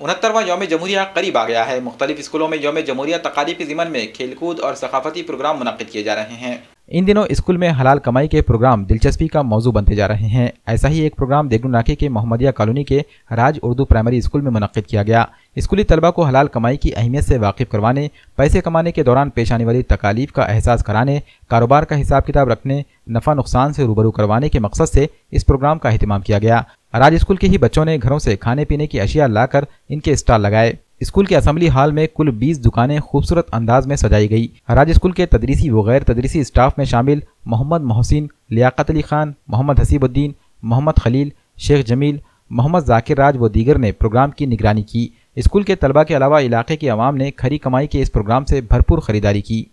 69वां यौम जमहूरिया करीब आ गया है। मुख्तलिफ स्कूलों में यौम जमहूरिया तकारीब के ज़िमन में खेलकूद और सकाफती प्रोग्राम मुनक्किद किए जा रहे हैं। इन दिनों स्कूल में हलाल कमाई के प्रोग्राम दिलचस्पी का मौजू बनते जा रहे हैं। ऐसा ही एक प्रोग्राम देगलू नाके के मोहम्मदिया कॉलोनी के राज उर्दू प्राइमरी स्कूल में मुनक्किद किया गया। स्कूली तलबा को हलाल कमाई की अहमियत से वाकिफ करवाने, पैसे कमाने के दौरान पेश आने वाली तकालीफ का एहसास कराने, कारोबार का हिसाब किताब रखने, नफ़ा नुकसान से रूबरू करवाने के मकसद से इस प्रोग्राम का एहतमाम किया गया। राज स्कूल के ही बच्चों ने घरों से खाने पीने की अशिया लाकर इनके स्टॉल लगाए। स्कूल के असेंबली हॉल में कुल 20 दुकानें खूबसूरत अंदाज में सजाई गई। राज स्कूल के तदरीसी व गैर तदरीसी स्टाफ में शामिल मोहम्मद मोहसिन, लियाकत अली खान, मोहम्मद हसीबुद्दीन, मोहम्मद खलील, शेख जमील, मोहम्मद जाकिर राज व दीगर ने प्रोग्राम की निगरानी की। स्कूल के तलबा के अलावा इलाके की आवाम ने खरी कमाई के इस प्रोग्राम से भरपूर खरीदारी की।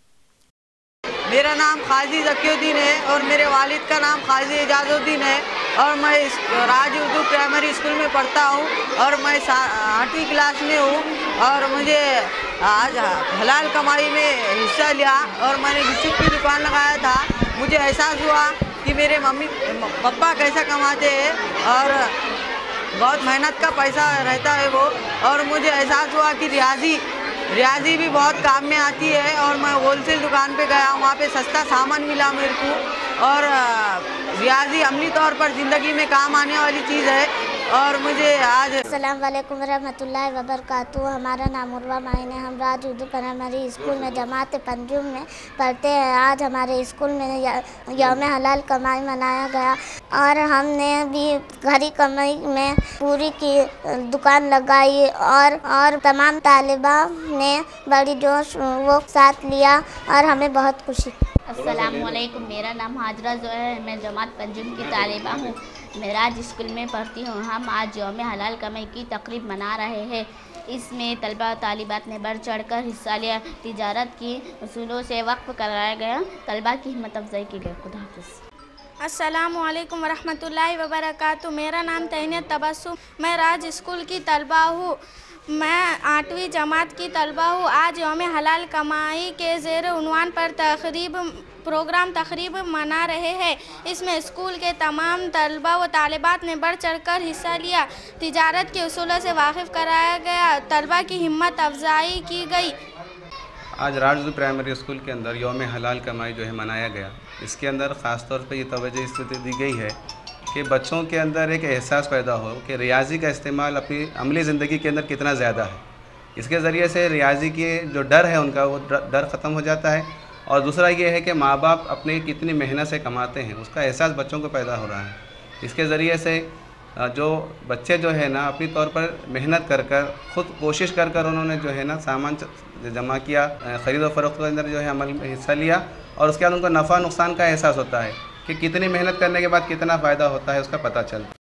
मेरा नाम खाजी ज़कीउद्दीन है और मेरे वालिद का नाम खाजी एजाजुद्दीन है और मैं राज उर्दू प्राइमरी स्कूल में पढ़ता हूँ और मैं 8वीं क्लास में हूँ और मुझे आज हलाल कमाई में हिस्सा लिया और मैंने गुपचुप की दुकान लगाया था। मुझे एहसास हुआ कि मेरे मम्मी पापा कैसा कमाते हैं और बहुत मेहनत का पैसा रहता है वो, और मुझे एहसास हुआ कि रियाजी भी बहुत काम में आती है और मैं होलसेल दुकान पे गया, वहाँ पे सस्ता सामान मिला मेरे को और रियाजी अमली तौर पर ज़िंदगी में काम आने वाली चीज़ है। और मुझे आज अस्सलाम वालेकुम रहमतुल्लाहि व बरकातहू। हमारा नाम उर्वा माइन है। हम राज उर्दू प्राइमरी स्कूल में जमात पंजुम में पढ़ते हैं। आज हमारे स्कूल में यौम हलाल कमाई मनाया गया और हमने भी घरी कमाई में पूरी की दुकान लगाई और तमाम तालिबा ने बड़ी जोश वो साथ लिया और हमें बहुत खुशी। अस्सलामुअलैकुम, मेरा नाम हाजरा जो है, मैं जमात पंजुम की तालिबा हूँ। मैं राज स्कूल में पढ़ती हूँ। हम आज यौम हलाल कमाई की तकरीब मना रहे हैं। इसमें तलबा तालिबात ने बढ़ चढ़ कर हिस्सा लिया। तिजारत की उसूलों से वक्फ कराया गया। तलबा की हिम्मत अफजाई की गई। खुदा हाफ़िज़। अस्सलामुअलैकुम वरहमतुल्लाहि वबरकातुहू। मेरा नाम तहनीत तबस्सुम, मैं राज स्कूल की तलबा हूँ। मैं 8वीं जमात की तलबा हूँ। आज यौम हलाल कमाई के ज़ेर उन्वान पर तकरीब मना रहे हैं। इसमें स्कूल के तमाम तलबा व तालिबात ने बढ़ चढ़ कर हिस्सा लिया। तिजारत के उसूलों से वाकिफ़ कराया गया। तलबा की हिम्मत अफजाई की गई। आज राज उर्दू प्राइमरी स्कूल के अंदर यौम हलाल कमाई जो है मनाया गया। इसके अंदर ख़ास तौर पे ये तवज्जो इस तरह दी गई है कि बच्चों के अंदर एक एहसास पैदा हो कि रियाजी का इस्तेमाल अपनी अमली ज़िंदगी के अंदर कितना ज़्यादा है। इसके ज़रिए से रियाजी के जो डर है उनका वो डर ख़त्म हो जाता है और दूसरा ये है कि माँ बाप अपने कितनी मेहनत से कमाते हैं उसका एहसास बच्चों को पैदा हो रहा है। इसके ज़रिए से जो बच्चे जो है ना अपनी तौर पर मेहनत कर ख़ुद कोशिश कर उन्होंने जो है ना सामान जमा किया, ख़रीद व फ़रोख्त के अंदर जो है अमल में हिस्सा लिया और उसके बाद उनको नफ़ा नुकसान का एहसास होता है कि कितनी मेहनत करने के बाद कितना फ़ायदा होता है उसका पता चलता है।